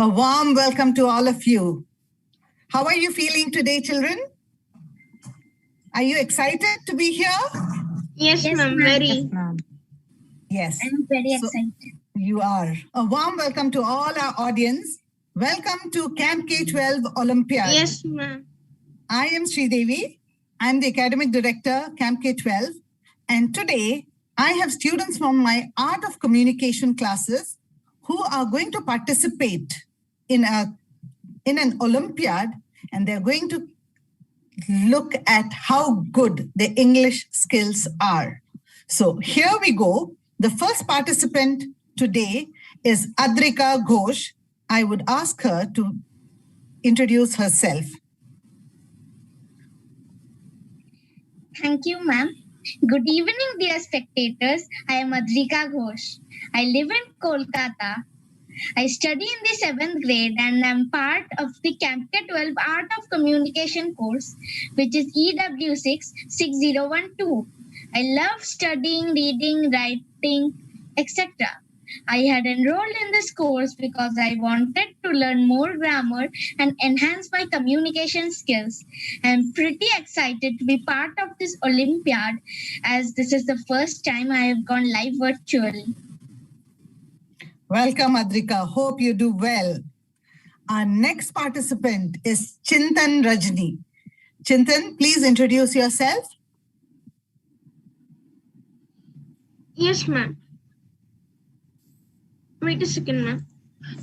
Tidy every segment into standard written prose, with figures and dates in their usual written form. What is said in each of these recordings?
A warm welcome to all of you. How are you feeling today, children? Are you excited to be here? Yes, ma'am. Very. Yes, ma'am. Yes. I'm very excited. You are. A warm welcome to all our audience. Welcome to Camp K12 Olympiad. Yes, ma'am. I am Sridevi. I'm the academic director, Camp K12. And today, I have students from my Art of Communication classes who are going to participate in an Olympiad, and they're going to look at how good the English skills are. So here we go. The first participant today is Adrika Ghosh. I would ask her to introduce herself. Thank you, ma'am. Good evening, dear spectators. I am Adrika Ghosh. I live in Kolkata. I study in the 7th grade and am part of the Camp K12 Art of Communication course, which is EW6 6012. I love studying, reading, writing, etc. I had enrolled in this course because I wanted to learn more grammar and enhance my communication skills. I am pretty excited to be part of this Olympiad, as this is the first time I have gone live virtually. Welcome, Adrika. Hope you do well. Our next participant is Chintan Rajni. Chintan, please introduce yourself. Yes, ma'am. Wait a second, ma'am.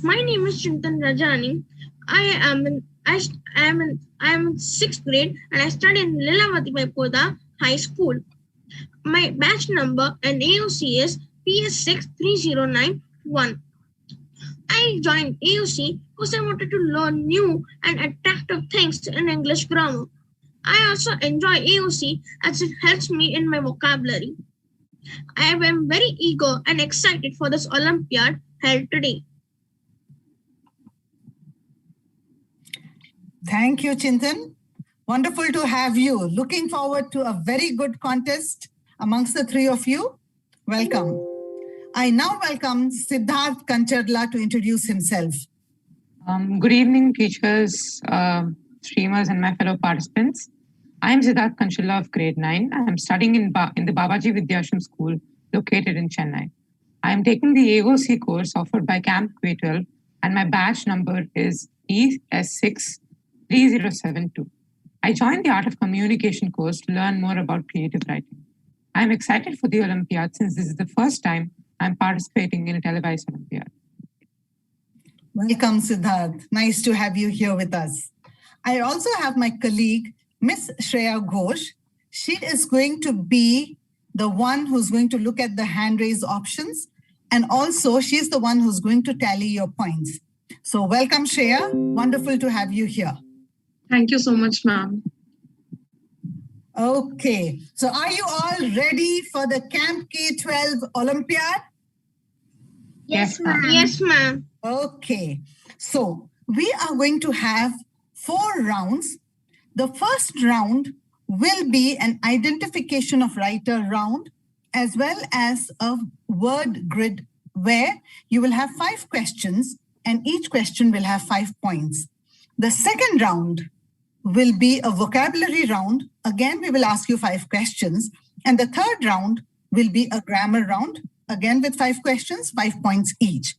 My name is Chintan Rajani. I am in 6th grade and I study in Lilavati Baipoda High School. My batch number and AOC is PS63091. I joined AOC because I wanted to learn new and attractive things in English grammar. I also enjoy AOC as it helps me in my vocabulary. I am very eager and excited for this Olympiad held today. Thank you, Chintan. Wonderful to have you. Looking forward to a very good contest amongst the three of you. Welcome. I now welcome Siddharth Kancharla to introduce himself. Good evening, teachers, streamers, and my fellow participants. I am Siddharth Kancharla of grade 9. I am studying in the Babaji Vidyashram School located in Chennai. I am taking the AOC course offered by Camp K12 and my batch number is ES63072. I joined the Art of Communication course to learn more about creative writing. I am excited for the Olympiad since this is the first time I am participating in a televised Olympiad. Welcome, Siddharth. Nice to have you here with us. I also have my colleague, Miss Shreya Ghosh. She is going to be the one who's going to look at the hand raise options. And also she's the one who's going to tally your points. So welcome, Shreya. Wonderful to have you here. Thank you so much, ma'am. Okay. So are you all ready for the Camp K12 Olympiad? Yes, ma'am. Yes, ma'am. Okay. So we are going to have 4 rounds. The first round will be an identification of writer round, as well as a word grid where you will have 5 questions and each question will have 5 points. The second round will be a vocabulary round. Again, we will ask you 5 questions. And the third round will be a grammar round, again with 5 questions, 5 points each.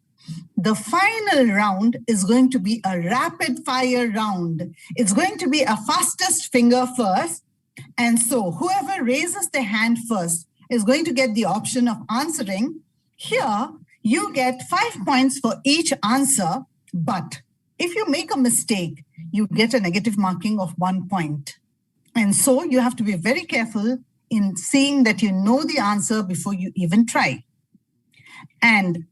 The final round is going to be a rapid fire round. It's going to be a fastest finger first. And so whoever raises their hand first is going to get the option of answering. Here, you get 5 points for each answer, but if you make a mistake, you get a negative marking of 1 point. And so you have to be very careful in seeing that you know the answer before you even try. And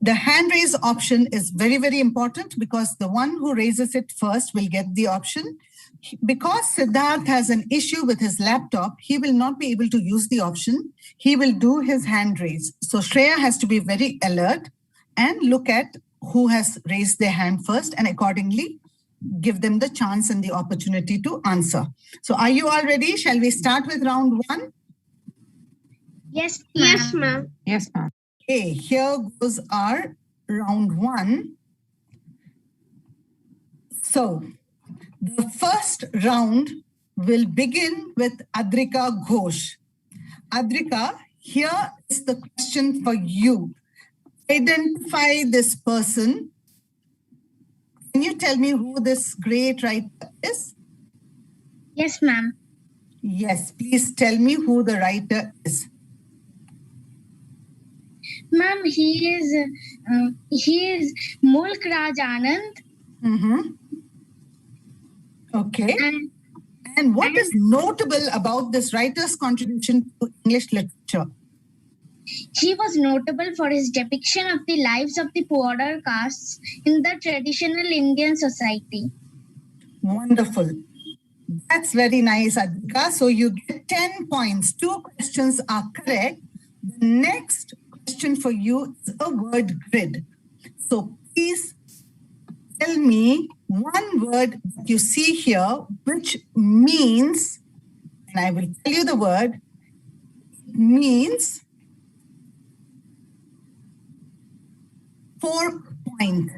the hand raise option is very, very important because the one who raises it first will get the option. Because Siddharth has an issue with his laptop, he will not be able to use the option. He will do his hand raise. So Shreya has to be very alert and look at who has raised their hand first and accordingly give them the chance and the opportunity to answer. So are you all ready? Shall we start with round 1? Yes, Yes, ma'am. Yes, ma'am. Okay, here goes our round 1. So, the first round will begin with Adrika Ghosh. Adrika, here is the question for you. Identify this person. Can you tell me who this great writer is? Yes, ma'am. Yes, please tell me who the writer is. Ma'am, he is Mulk Raj Anand. Okay. And what is notable about this writer's contribution to English literature? He was notable for his depiction of the lives of the poorer castes in the traditional Indian society. Wonderful. That's very nice, Adhika. So you get 10 points. 2 questions are correct. The next question for you is a word grid. So please tell me one word that you see here, which means, and I will tell you the word, it means fork point.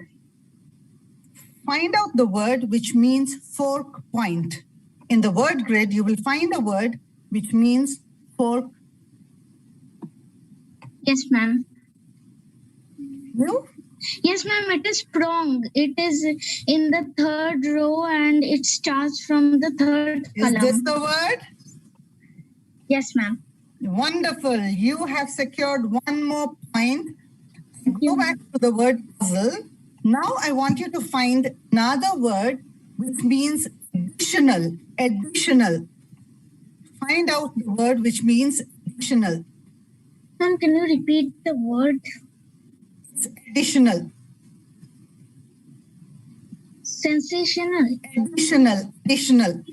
Find out the word which means fork point. In the word grid, you will find a word which means fork. Yes, ma'am. You? Yes, ma'am, it is prong. It is in the 3rd row and it starts from the 3rd column. Is this the word? Yes, ma'am. Wonderful. You have secured one more point. Go back to the word puzzle. Now I want you to find another word which means additional. Additional. Find out the word which means additional. Ma'am, can you repeat the word? It's additional. Sensational. Additional. Additional.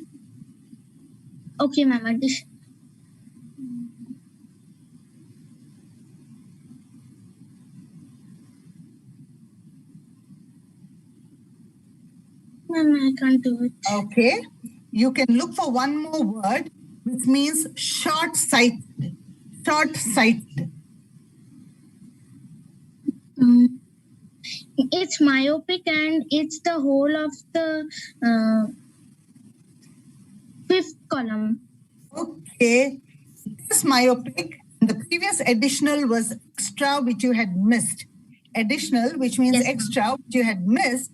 Okay, ma'am. Addition. Ma'am, I can't do it. Okay. You can look for one more word which means short-sighted. Short-sighted. It's myopic and it's the whole of the 5th column. Okay. This myopic, the previous additional was extra, which you had missed. Additional, which means Yes, extra, which you had missed.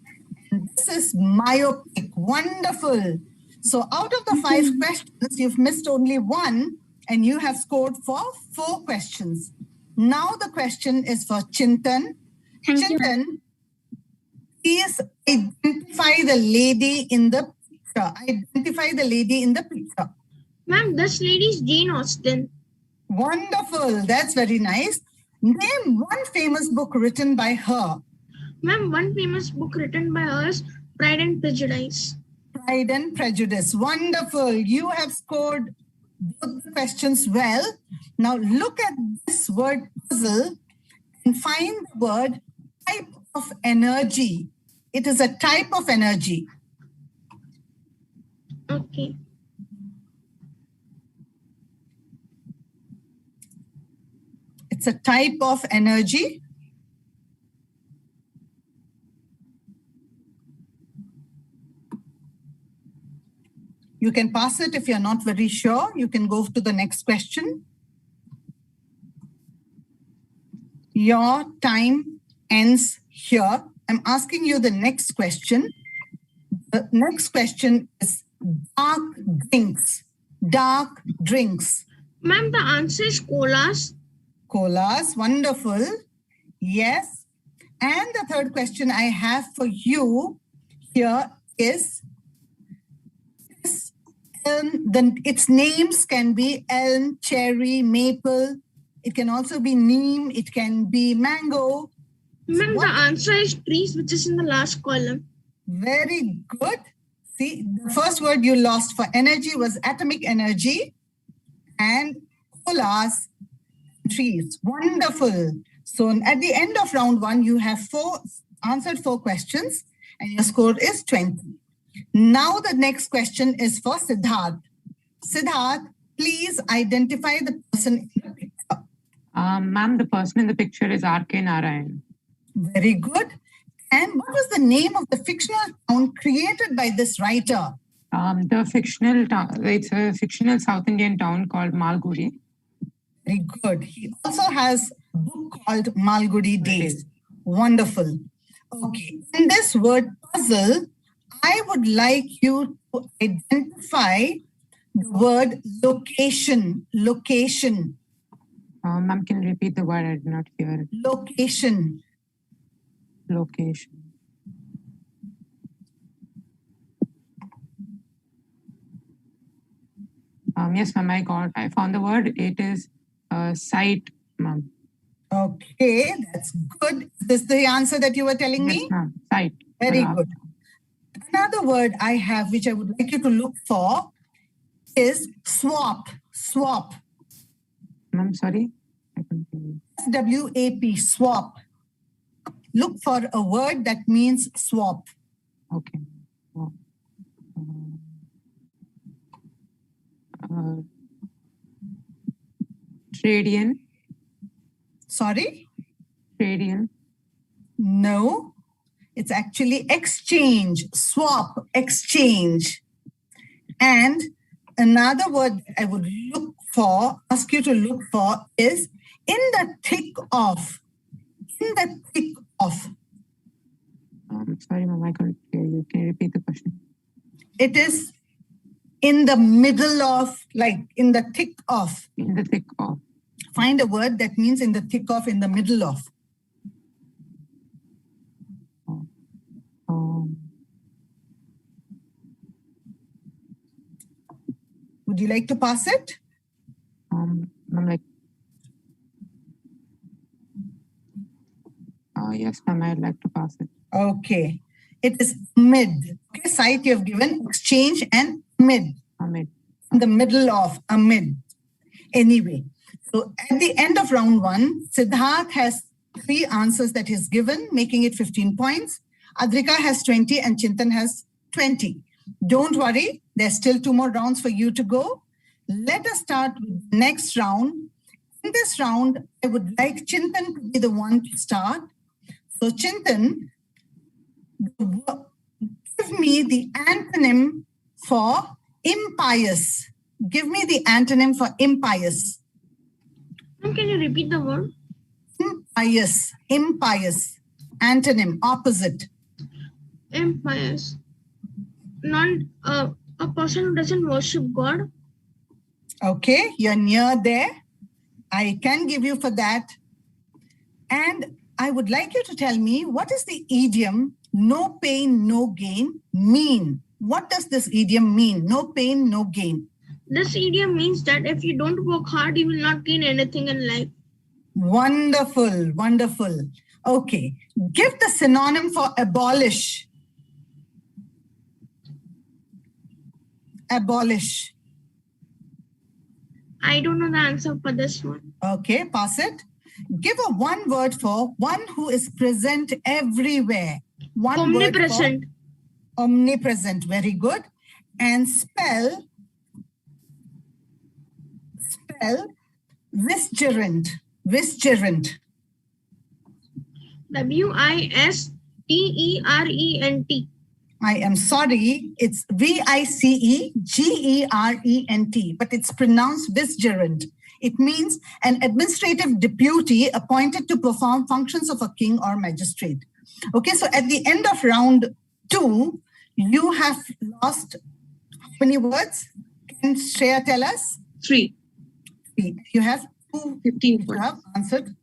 And this is myopic. Wonderful. So out of the 5 questions, you've missed only 1 and you have scored for 4 questions. Now the question is for Chintan. Thank you, Chintan, please identify the lady in the picture. Identify the lady in the picture. Ma'am, this lady is Jane Austen. Wonderful. That's very nice. Name one famous book written by her. Ma'am, one famous book written by her is Pride and Prejudice. Pride and Prejudice. Wonderful. You have scored both the questions well. Now look at this word puzzle and find the word type of energy. It is a type of energy. Okay. It's a type of energy. You can pass it if you're not very sure. You can go to the next question. Your time ends here. I'm asking you the next question. The next question is dark drinks. Dark drinks. Ma'am, the answer is colas. Colas, wonderful. Yes. And the third question I have for you here is its names can be elm, cherry, maple. It can also be neem. It can be mango. Ma'am, the answer is trees, which is in the last column. Very good. See, the first word you lost for energy was atomic energy and colas, trees. Wonderful. So at the end of round 1, you have answered 4 questions and your score is 20. Now the next question is for Siddharth. Siddharth, please identify the person in the picture. Ma'am, the person in the picture is R.K. Narayan. Very good. And what was the name of the fictional town created by this writer? The fictional town, it's a fictional South Indian town called Malgudi. Very good. He also has a book called Malgudi Days. Wonderful. Okay. In this word puzzle, I would like you to identify the word location. Location. Ma'am, can you repeat the word? I did not hear it. Location. Location. Yes, ma'am, I found the word. It is site, ma'am. Okay, that's good. Is this the answer that you were telling me? Yes, ma'am, site. Very good. Another word I have, which I would like you to look for, is swap. Swap. Ma'am, sorry? I couldn't hear you. SWAP, swap. Look for a word that means swap. Okay. Tradian. Sorry? Tradian. No, it's actually exchange, swap, exchange. And another word I would ask you to look for is in the thick of. In the thick of. Sorry, ma'am, I couldn't hear you. Can you repeat the question? It is in the middle of, like in the thick of. In the thick of. Find a word that means in the thick of, in the middle of. Would you like to pass it? I'm like, yes, ma'am, I'd like to pass it. Okay. It is mid. Okay, site you have given, exchange and mid. Amid. In the middle of, amid. Anyway, so at the end of round one, Siddharth has 3 answers that he's given, making it 15 points. Adrika has 20 and Chintan has 20. Don't worry, there's still 2 more rounds for you to go. Let us start with the next round. In this round, I would like Chintan to be the one to start. So Chintan, give me the antonym for impious. Give me the antonym for impious. Can you repeat the word? Impious. Impious. Antonym, opposite. Impious. A person who doesn't worship God. Okay, you're near there. I can give you for that. And I would like you to tell me, what is the idiom, no pain, no gain, mean? What does this idiom mean? No pain, no gain. This idiom means that if you don't work hard, you will not gain anything in life. Wonderful, wonderful. Okay, give the synonym for abolish. Abolish. I don't know the answer for this one. Okay, pass it. Give a one word for one who is present everywhere. One Omnipresent. Word for omnipresent. Very good. And spell vigilant. Vigilant. Wisterent. I am sorry, it's Vicegerent, but it's pronounced vigilant. It means an administrative deputy appointed to perform functions of a king or magistrate. Okay, so at the end of round 2, you have lost how many words? Can Shreya tell us? 3. You have 15 you have answered.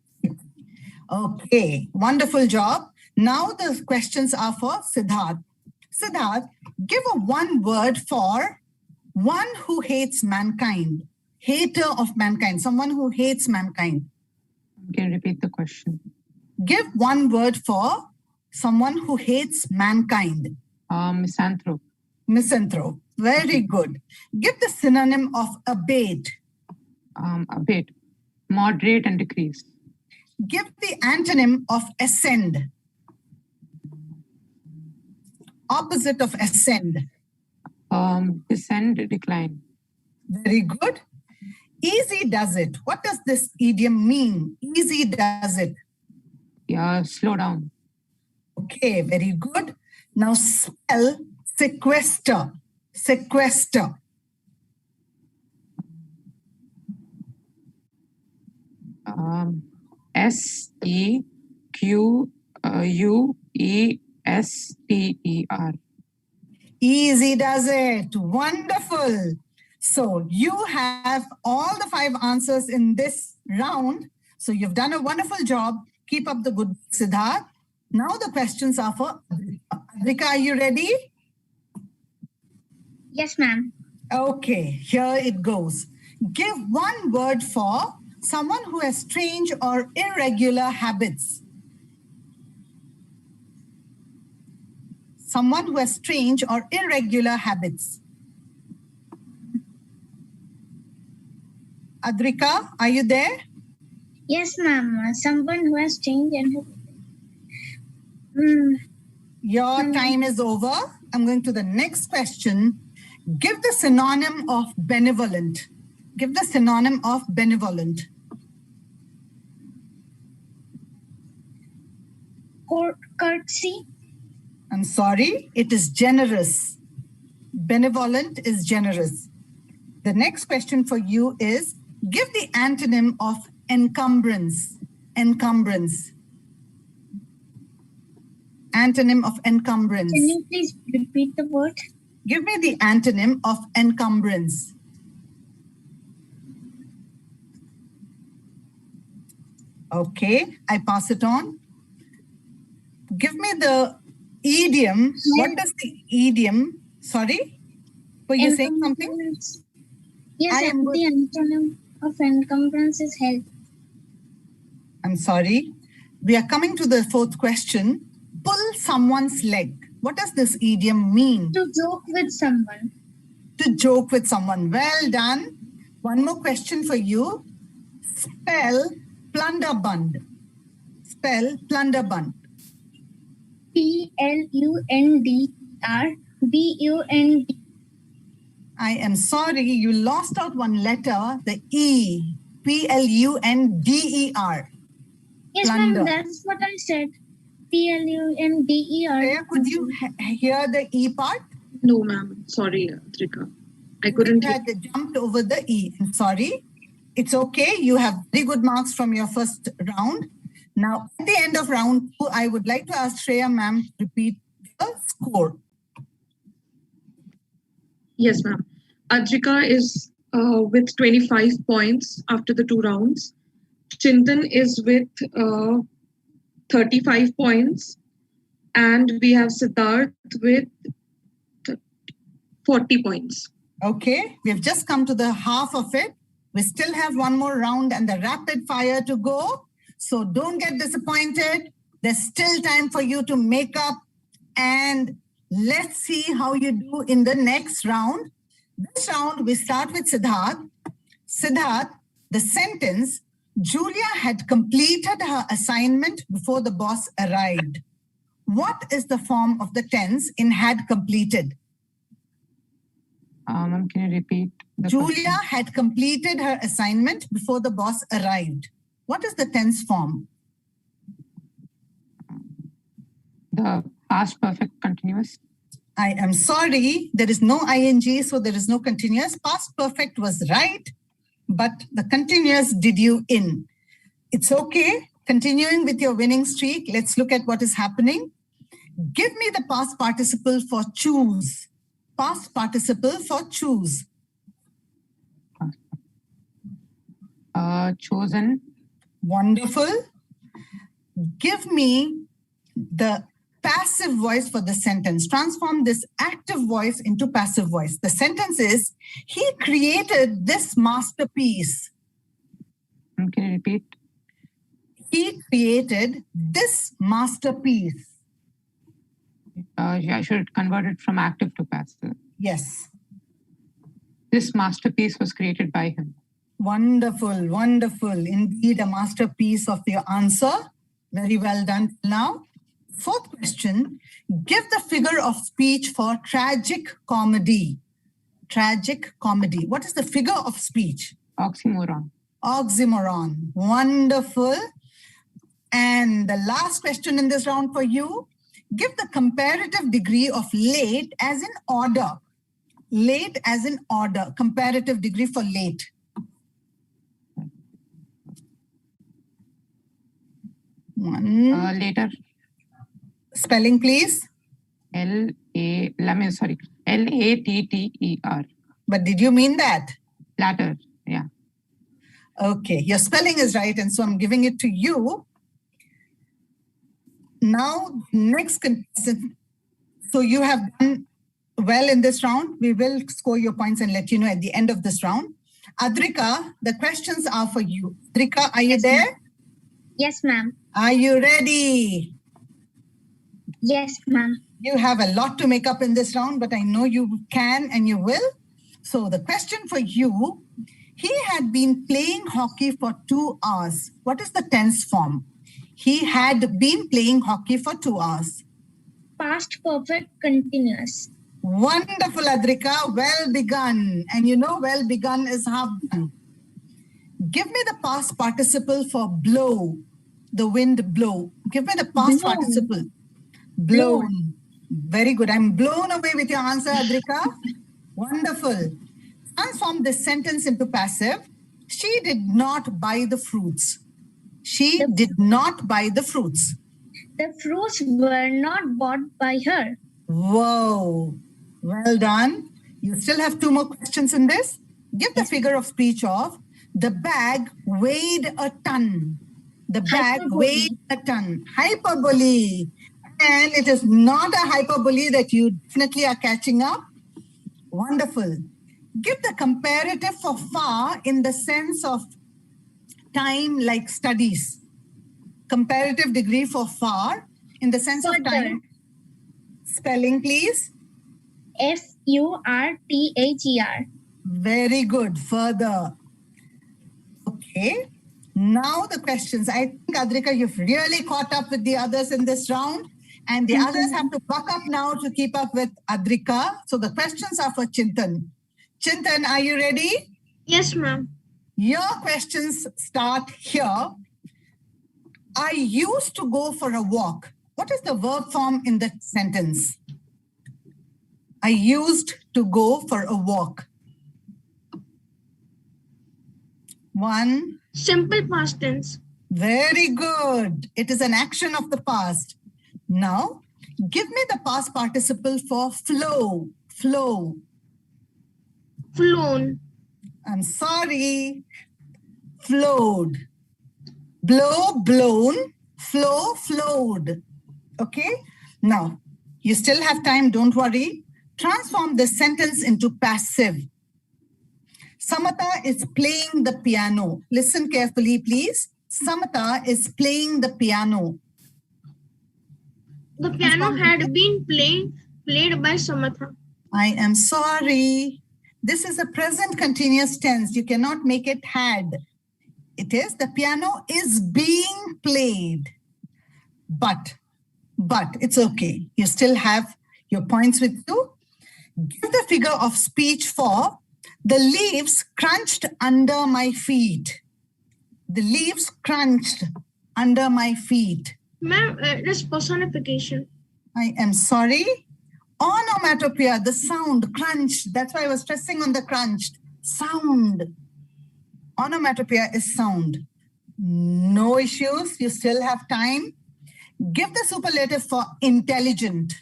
Okay, wonderful job. Now the questions are for Siddharth. Siddharth, give a one word for one who hates mankind. Hater of mankind, someone who hates mankind. Can you repeat the question? Give one word for someone who hates mankind. Misanthrope. Misanthrope. Very good. Give the synonym of abate. Abate. Moderate and decrease. Give the antonym of ascend. Opposite of ascend. Descend, decline. Very good. Easy does it. What does this idiom mean? Easy does it. Yeah, slow down. Okay, very good. Now spell sequester. Sequester. SEQUESTER. Easy does it. Wonderful. So you have all the 5 answers in this round. So you've done a wonderful job. Keep up the good work, Siddharth. Now the questions are for Adrika. Adrika, are you ready? Yes, ma'am. Okay, here it goes. Give one word for someone who has strange or irregular habits. Someone who has strange or irregular habits. Adrika, are you there? Yes, ma'am. Someone who has changed and Your time is over. I'm going to the next question. Give the synonym of benevolent. Give the synonym of benevolent. courtesy. I'm sorry, it is generous. Benevolent is generous. The next question for you is, give the antonym of encumbrance. Encumbrance. Antonym of encumbrance. Can you please repeat the word? Give me the antonym of encumbrance. Okay, I pass it on. Give me the idiom. What does the idiom? Sorry? Were you saying something? Yes, the antonym of encumbrance is help. I'm sorry. We are coming to the 4th question. Pull someone's leg. What does this idiom mean? To joke with someone. To joke with someone. Well done. One more question for you. Spell plunderbund. Spell plunderbund. Plunderbund. I am sorry, you lost out one letter, the E. Plunder. Yes, ma'am, that's what I said. Plunder. Could you hear the E part? No, ma'am. Sorry, Trika. I couldn't hear. I jumped over the E. I'm sorry. It's okay. You have very good marks from your first round. Now, at the end of round 2, I would like to ask Shreya ma'am to repeat the score. Yes, ma'am. Adrika is with 25 points after the 2 rounds. Chintan is with 35 points. And we have Siddharth with 40 points. Okay, we have just come to the half of it. We still have one more round and the rapid fire to go. So don't get disappointed. There's still time for you to make up. And let's see how you do in the next round. This round, we start with Siddharth. Siddharth, the sentence, Julia had completed her assignment before the boss arrived. What is the form of the tense in had completed? Can you repeat? Julia had completed her assignment before the boss arrived. What is the tense form? The past perfect continuous. I am sorry, there is no ing, so there is no continuous. Past perfect was right, but the continuous did you in. It's okay. Continuing with your winning streak, let's look at what is happening. Give me the past participle for choose. Past participle for choose. Chosen. Wonderful. Give me the passive voice for the sentence. Transform this active voice into passive voice. The sentence is, he created this masterpiece. Can you repeat? He created this masterpiece. I should convert it from active to passive. Yes. This masterpiece was created by him. Wonderful, wonderful. Indeed, a masterpiece of your answer. Very well done now. Fourth question, give the figure of speech for tragic comedy. Tragic comedy. What is the figure of speech? Oxymoron. Oxymoron. Wonderful. And the last question in this round for you, give the comparative degree of late as in order. Late as in order, comparative degree for late. One. Later. Spelling, please. L-A-T-T-E-R. But did you mean that? Latter, yeah. Okay, your spelling is right, and so I'm giving it to you. Now, next contestant. So you have done well in this round. We will score your points and let you know at the end of this round. Adrika, the questions are for you. Adrika, are you there? Yes, ma'am. Are you ready? Yes, ma'am. You have a lot to make up in this round, but I know you can and you will. So the question for you, he had been playing hockey for 2 hours. What is the tense form? He had been playing hockey for 2 hours. Past perfect continuous. Wonderful, Adrika. Well begun. And you know, well begun is half done. Give me the past participle for blow. The wind blow. Give me the past Blown. participle. Blown. Very good. I'm blown away with your answer, Adrika. Wonderful. Transform this sentence into passive. She did not buy the fruits. She did not buy the fruits. The fruits were not bought by her. Whoa. Well done. You still have 2 more questions in this. Give the figure of speech of the bag weighed a ton. The bag Hyperbole. weighed a ton. Hyperbole. And it is not a hyperbole that you definitely are catching up. Wonderful. Give the comparative for far in the sense of time, like studies. Comparative degree for far in the sense of Further. time. Spelling, please. F-U-R-T-H-E-R. Very good. Further. Okay. Now the questions. I think, Adrika, you've really caught up with the others in this round. And the others have to buck up now to keep up with Adrika. So the questions are for Chintan. Chintan, are you ready? Yes, ma'am. Your questions start here. I used to go for a walk. What is the verb form in the sentence? I used to go for a walk. 1. Simple past tense. Very good. It is an action of the past. Now, give me the past participle for flow. Flow. Flown. I'm sorry. Flowed. Blow, blown. Flow, flowed. Okay? Now, you still have time. Don't worry. Transform this sentence into passive. Samatha is playing the piano. Listen carefully, please. Samatha is playing the piano. The piano had been played by Samatha. I am sorry. This is a present continuous tense. You cannot make it had. It is the piano is being played. But it's okay. You still have your points with you. Give the figure of speech for the leaves crunched under my feet. The leaves crunched under my feet. Ma'am, it is personification. I am sorry. Onomatopoeia, the sound, crunch. That's why I was stressing on the crunched. Sound. Onomatopoeia is sound. No issues. You still have time. Give the superlative for intelligent.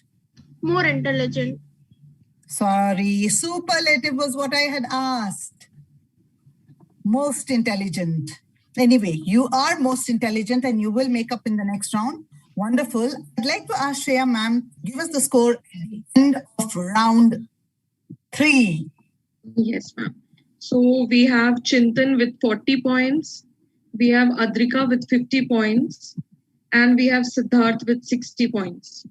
More intelligent. Sorry, superlative was what I had asked. Most intelligent. Anyway, you are most intelligent and you will make up in the next round. Wonderful. I'd like to ask Shreya ma'am, give us the score at the end of round 3. Yes, ma'am. So we have Chintan with 40 points. We have Adrika with 50 points. And we have Siddharth with 60 points.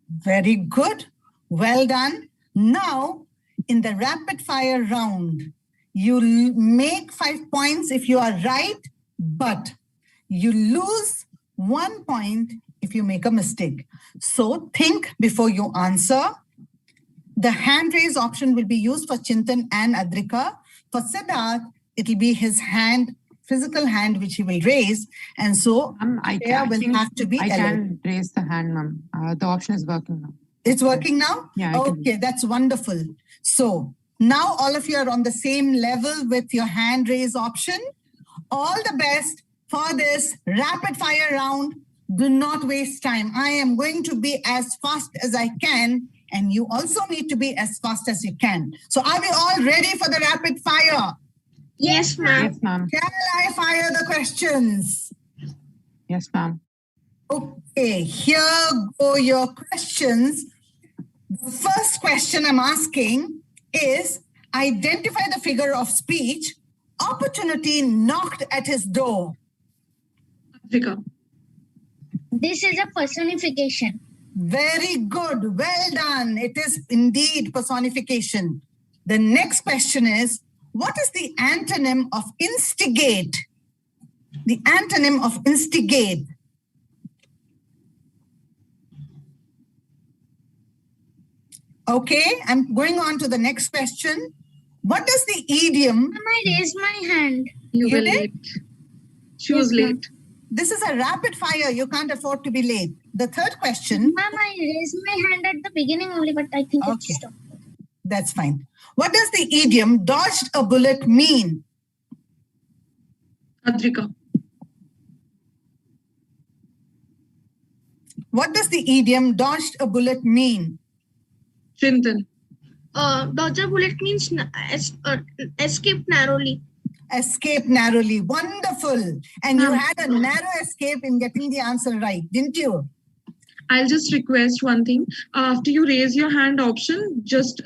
Very good. Well done. Now, in the rapid fire round, you'll make 5 points if you are right, but you lose 1 point if you make a mistake. So think before you answer. The hand raise option will be used for Chintan and Adrika. For Siddharth, it'll be his hand physical hand which he will raise. And so Shreya will have to be I alert. can raise the hand, ma'am. The option is working now. It's working now? Yeah. Okay, that's wonderful. So now all of you are on the same level with your hand raise option. All the best for this rapid fire round. Do not waste time. I am going to be as fast as I can, and you also need to be as fast as you can. So are we all ready for the rapid fire? Yes, ma'am. Yes, ma'am. Shall I fire the questions? Yes, ma'am. Okay, here go your questions. The first question I'm asking is, identify the figure of speech. Opportunity knocked at his door. Adrika. This is a personification. Very good. Well done. It is indeed personification. The next question is, what is the antonym of instigate? The antonym of instigate. Okay, I'm going on to the next question. What is the idiom? I raised my hand. You were did? late. She was Yes, ma'am. late. This is a rapid fire. You can't afford to be late. The third question. Ma'am, I raised my hand at the beginning only, but I think Okay. it stopped. That's fine. What does the idiom dodged a bullet mean? Adrika. What does the idiom dodged a bullet mean? Chintan. Dodge a bullet means escape narrowly. Escape narrowly. Wonderful. And you had a narrow escape in getting the answer right, didn't you? I'll just request one thing. After you raise your hand option, just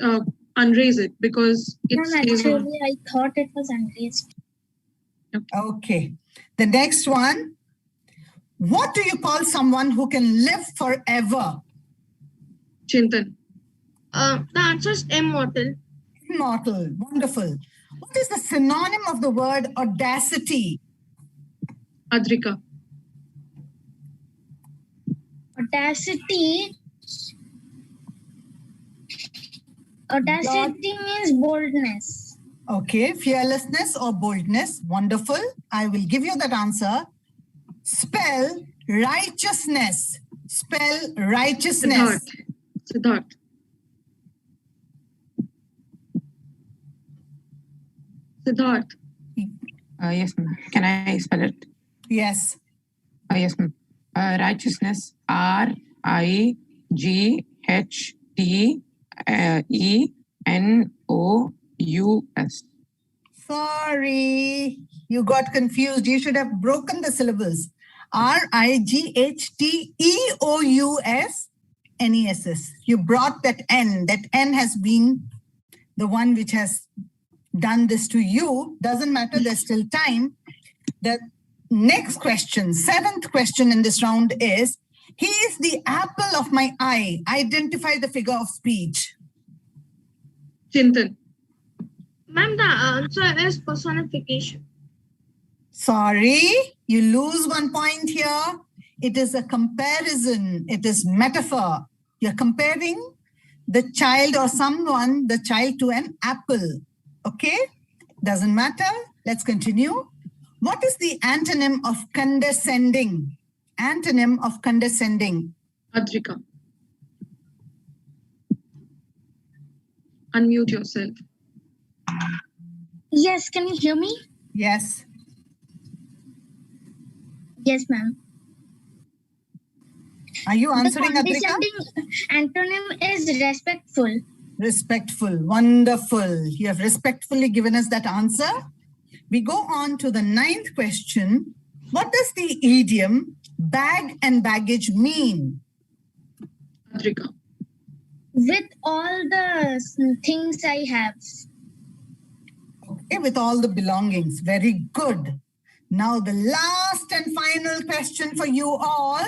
unraise it because it Ma'am, stays on. actually, I thought it was unraised. Okay. The next one. What do you call someone who can live forever? Chintan. The answer is immortal. Immortal. Wonderful. What is the synonym of the word audacity? Adrika. Audacity means boldness. Okay. Fearlessness or boldness. Wonderful. I will give you that answer. Spell righteousness. Spell righteousness. Siddharth. Siddharth. Yes, ma'am. Can I spell it? Yes. Yes, ma'am. Righteousness. RIGHTENOUS. Sorry. You got confused. You should have broken the syllables. RIGHTEOUSNESS. You brought that N. That N has been the one which has done this to you. Doesn't matter. There's still time. The next question, seventh question in this round is, he is the apple of my eye. Identify the figure of speech. Chintan. Ma'am, the answer is personification. Sorry, you lose 1 point here. It is a comparison. It is metaphor. You're comparing the child or someone, the child to an apple. Okay? Doesn't matter. Let's continue. What is the antonym of condescending? Antonym of condescending. Adrika. Unmute yourself. Yes, can you hear me? Yes. Yes, ma'am. Are you The answering, Adrika? condescending antonym is respectful. Respectful. Wonderful. You have respectfully given us that answer. We go on to the 9th question. What does the idiom bag and baggage mean? Adrika. With all the things I have. Okay, with all the belongings. Very good. Now the last and final question for you all.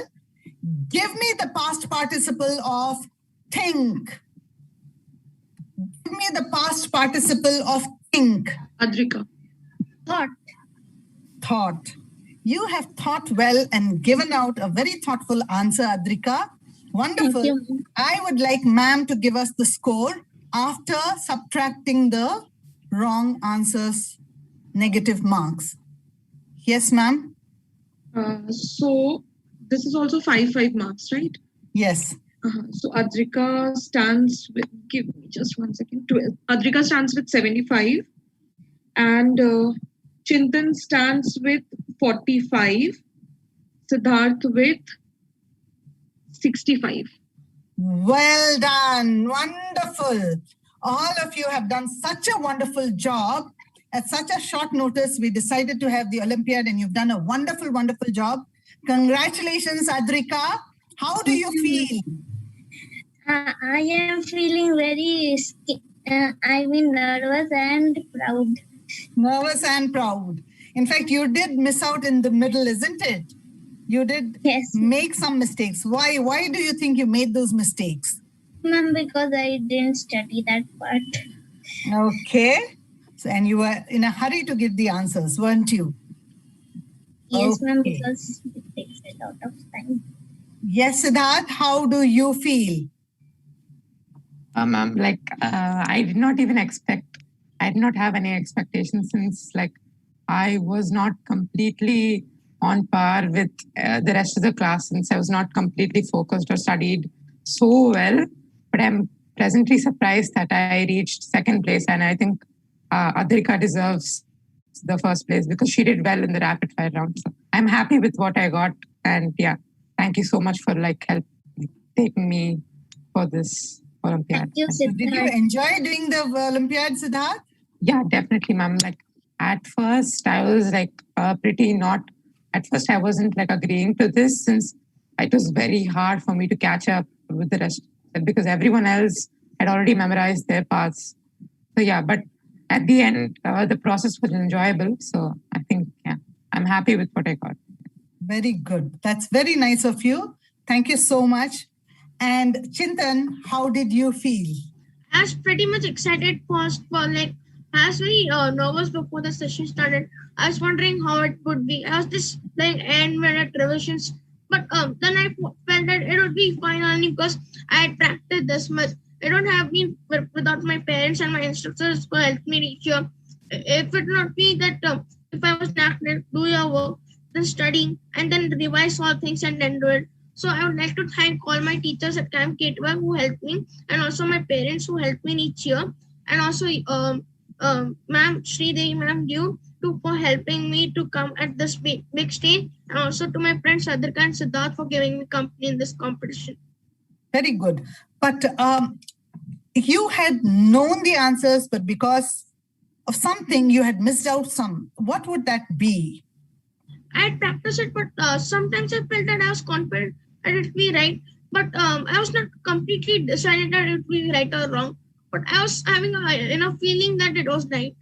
Give me the past participle of think. Give me the past participle of think. Adrika. Thought. Thought. You have thought well and given out a very thoughtful answer, Adrika. Wonderful. Thank you. I would like ma'am to give us the score after subtracting the wrong answers, negative marks. Yes, ma'am. So this is also 5 marks, right? Yes. So Adrika stands with, give me just 1 second. Adrika stands with 75 and Chintan stands with 45, Siddharth with 65. Well done. Wonderful. All of you have done such a wonderful job. At such a short notice, we decided to have the Olympiad and you've done a wonderful, wonderful job. Congratulations, Adrika. How do you feel? I am feeling very, nervous and proud. Nervous and proud. In fact, you did miss out in the middle, isn't it? You did make some mistakes. Why? Why do you think you made those mistakes? Ma'am, because I didn't study that part. Okay. So, and you were in a hurry to give the answers, weren't you? Yes, ma'am, because it takes a lot of time. Yes, Siddharth, how do you feel? Ma'am, I did not even expect, I did not have any expectations since I was not completely on par with the rest of the class since I was not completely focused or studied so well. But I'm pleasantly surprised that I reached second place, and I think Adrika deserves the first place because she did well in the rapid fire round. So I'm happy with what I got, and yeah, thank you so much for help taking me for this Olympiad. Thank you, Siddharth. Did you enjoy doing the Olympiad, Siddharth? Yeah, definitely, ma'am. At first, I was pretty not. At first, I wasn't agreeing to this since it was very hard for me to catch up with the rest because everyone else had already memorized their parts. So yeah, but at the end, the process was enjoyable. So I think, yeah, I'm happy with what I got. Very good. That's very nice of you. Thank you so much. And Chintan, how did you feel? I was pretty much excited first I was very nervous before the session started. I was wondering how it would be. I was just end minute revisions. But then I felt that it would be fine only because I had practiced this much. I don't have been without my parents and my instructors who helped me reach here. If it not be that if I was not do your work, then studying and then revise all things and then do it. So I would like to thank all my teachers at Camp K12 who helped me and also my parents who helped me reach here and also Ma'am Sridevi, Ma'am Dew for helping me to come at this big stage and also to my friends Adrika and Siddharth for giving me company in this competition. Very good. But you had known the answers, but because of something you had missed out some. What would that be? I had practiced it, but sometimes I felt that I was confident that it would be right. But I was not completely decided that it would be right or wrong. But I was having a feeling that it was right.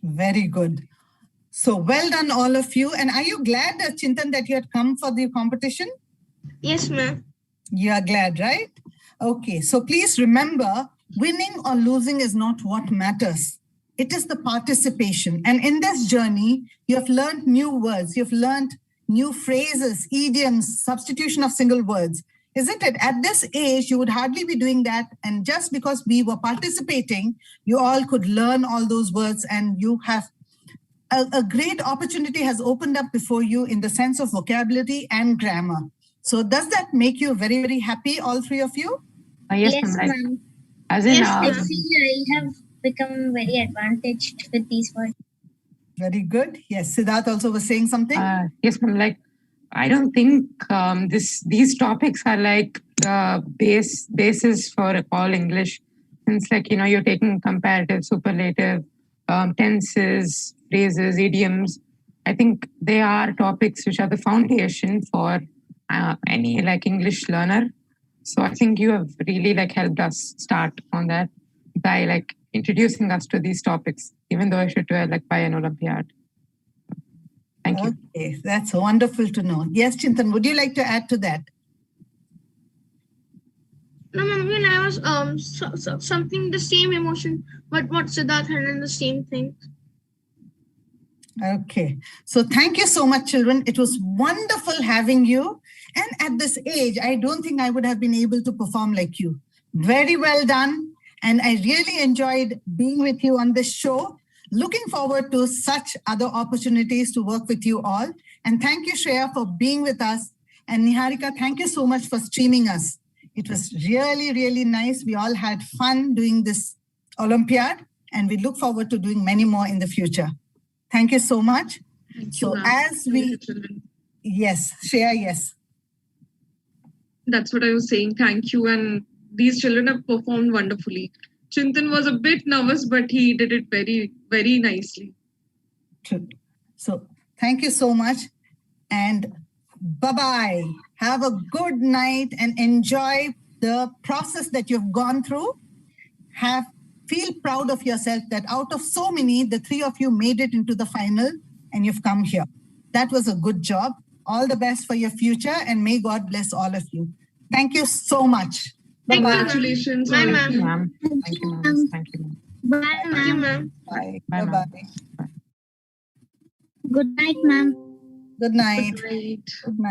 Very good. So well done, all of you. And are you glad, Chintan, that you had come for the competition? Yes, ma'am. You are glad, right? Okay. So please remember, winning or losing is not what matters. It is the participation. And in this journey, you have learned new words. You've learned new phrases, idioms, substitution of single words. Isn't it? At this age, you would hardly be doing that. And just because we were participating, you all could learn all those words and you have a great opportunity has opened up before you in the sense of vocabulary and grammar. So does that make you very, very happy, all three of you? Yes, ma'am. As in, I feel I have become very advantaged with these words. Very good. Yes, Siddharth also was saying something. Yes, ma'am. I don't think these topics are basis for all English. Since you're taking comparative, superlative, tenses, phrases, idioms. I think they are topics which are the foundation for any English learner. So I think you have really helped us start on that by introducing us to these topics, even though I should buy an Olympiad. Thank you. Okay, that's wonderful to know. Yes, Chintan, would you like to add to that? No, ma'am, when I was something the same emotion, but what Siddharth had in the same thing. Okay, so thank you so much, children. It was wonderful having you. And at this age, I don't think I would have been able to perform like you. Very well done. And I really enjoyed being with you on this show. Looking forward to such other opportunities to work with you all. And thank you, Shreya, for being with us. And Niharika, thank you so much for streaming us. It was really, really nice. We all had fun doing this Olympiad, and we look forward to doing many more in the future. Thank you so much. Thank So you, as we, yes, Shreya, yes. That's what I was saying. Thank you. And these children have performed wonderfully. Chintan was a bit nervous, but he did it very, very nicely. True. So thank you so much. And bye-bye. Have a good night and enjoy the process that you've gone through. Feel proud of yourself that out of so many, the three of you made it into the final and you've come here. That was a good job. All the best for your future, and may God bless all of you. Thank you so much. Bye-bye. Congratulations. Bye, all of ma'am. you. Ma'am. Thank you, ma'am. Thank you, ma'am. Bye, Thank you, ma'am. ma'am. Bye. Bye, ma'am. Bye-bye. Good night, ma'am. Good night. Good night. Good night.